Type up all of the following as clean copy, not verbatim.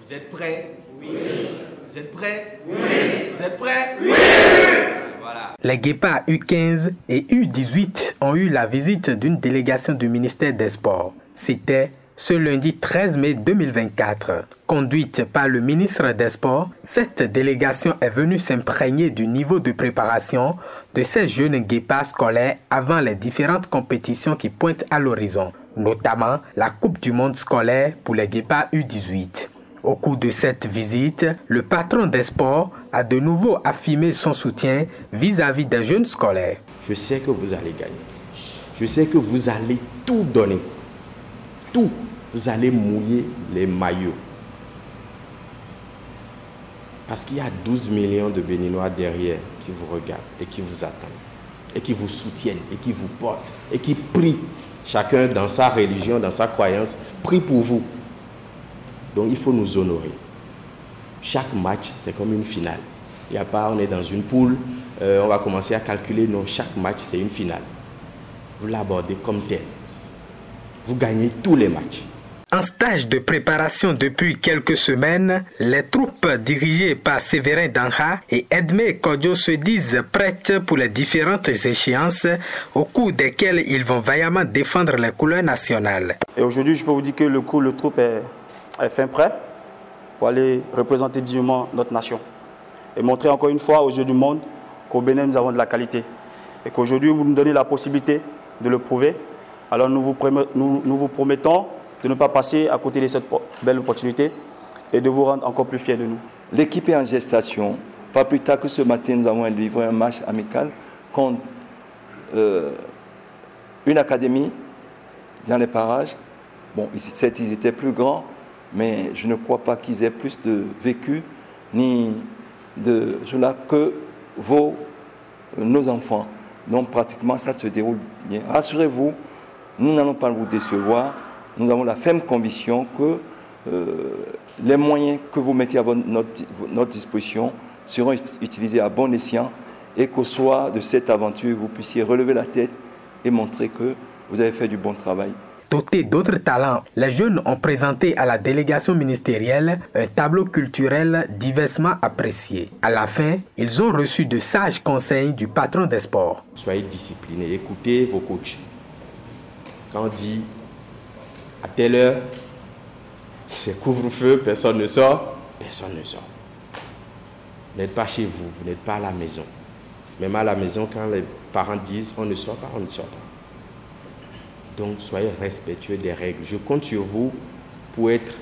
Vous êtes prêts? Oui. Vous êtes prêts? Oui. Vous êtes prêts? Oui. Voilà. Les Guépards U15 et U18 ont eu la visite d'une délégation du ministère des Sports. C'était ce lundi 13 mai 2024. Conduite par le ministre des Sports, cette délégation est venue s'imprégner du niveau de préparation de ces jeunes guépards scolaires avant les différentes compétitions qui pointent à l'horizon, notamment la Coupe du monde scolaire pour les guépards U18. Au cours de cette visite, le patron des sports a de nouveau affirmé son soutien vis-à-vis des jeunes scolaires. Je sais que vous allez gagner. Je sais que vous allez tout donner. Tout. Vous allez mouiller les maillots. Parce qu'il y a 12 millions de Béninois derrière qui vous regardent et qui vous attendent, et qui vous soutiennent, et qui vous portent, et qui prient. Chacun dans sa religion, dans sa croyance, prie pour vous. Donc il faut nous honorer. Chaque match, c'est comme une finale. Il n'y a pas, on est dans une poule, on va commencer à calculer. Non, chaque match, c'est une finale. Vous l'abordez comme tel. Vous gagnez tous les matchs. En stage de préparation depuis quelques semaines, les troupes dirigées par Séverin Danha et Edmé Kodjo se disent prêtes pour les différentes échéances au cours desquelles ils vont vaillamment défendre les couleurs nationales. Et aujourd'hui, je peux vous dire que le troupe est fin prêt pour aller représenter dignement notre nation et montrer encore une fois aux yeux du monde qu'au Bénin, nous avons de la qualité et qu'aujourd'hui, vous nous donnez la possibilité de le prouver. Alors nous vous promettons de ne pas passer à côté de cette belle opportunité et de vous rendre encore plus fiers de nous. L'équipe est en gestation. Pas plus tard que ce matin, nous avons livré un match amical contre une académie dans les parages. Bon, certes, ils étaient plus grands, mais je ne crois pas qu'ils aient plus de vécu ni de cela que nos enfants. Donc pratiquement, ça se déroule bien. Rassurez-vous, nous n'allons pas vous décevoir. Nous avons la ferme conviction que les moyens que vous mettez à notre disposition seront utilisés à bon escient et qu'au soir de cette aventure, vous puissiez relever la tête et montrer que vous avez fait du bon travail. Dotés d'autres talents, les jeunes ont présenté à la délégation ministérielle un tableau culturel diversement apprécié. À la fin, ils ont reçu de sages conseils du patron des sports. Soyez disciplinés, écoutez vos coachs. Quand on dit à telle heure, c'est couvre-feu, personne ne sort, personne ne sort. Vous n'êtes pas chez vous, vous n'êtes pas à la maison. Même à la maison, quand les parents disent on ne sort pas, on ne sort pas. Donc soyez respectueux des règles. Je compte sur vous pour être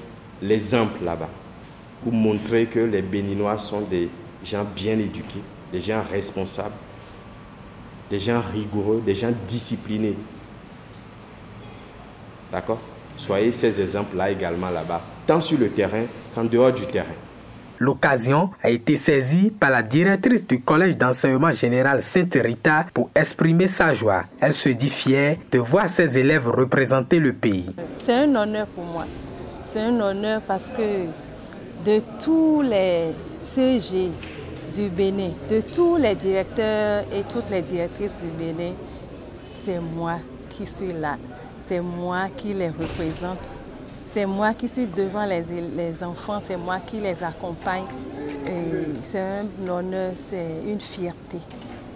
l'exemple là-bas, pour montrer que les Béninois sont des gens bien éduqués, des gens responsables, des gens rigoureux, des gens disciplinés. D'accord? Soyez ces exemples-là également là-bas, tant sur le terrain qu'en dehors du terrain. L'occasion a été saisie par la directrice du collège d'enseignement général Sainte-Rita pour exprimer sa joie. Elle se dit fière de voir ses élèves représenter le pays. C'est un honneur pour moi. C'est un honneur parce que de tous les CEG du Bénin, de tous les directeurs et toutes les directrices du Bénin, c'est moi qui suis là. C'est moi qui les représente. C'est moi qui suis devant les enfants, c'est moi qui les accompagne. C'est un honneur, c'est une fierté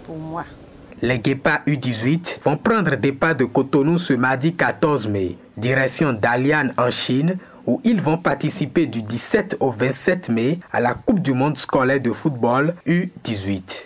pour moi. Les Guépards U18 vont prendre départ de Cotonou ce mardi 14 mai, direction Dalian en Chine, où ils vont participer du 17 au 27 mai à la Coupe du monde scolaire de football U18.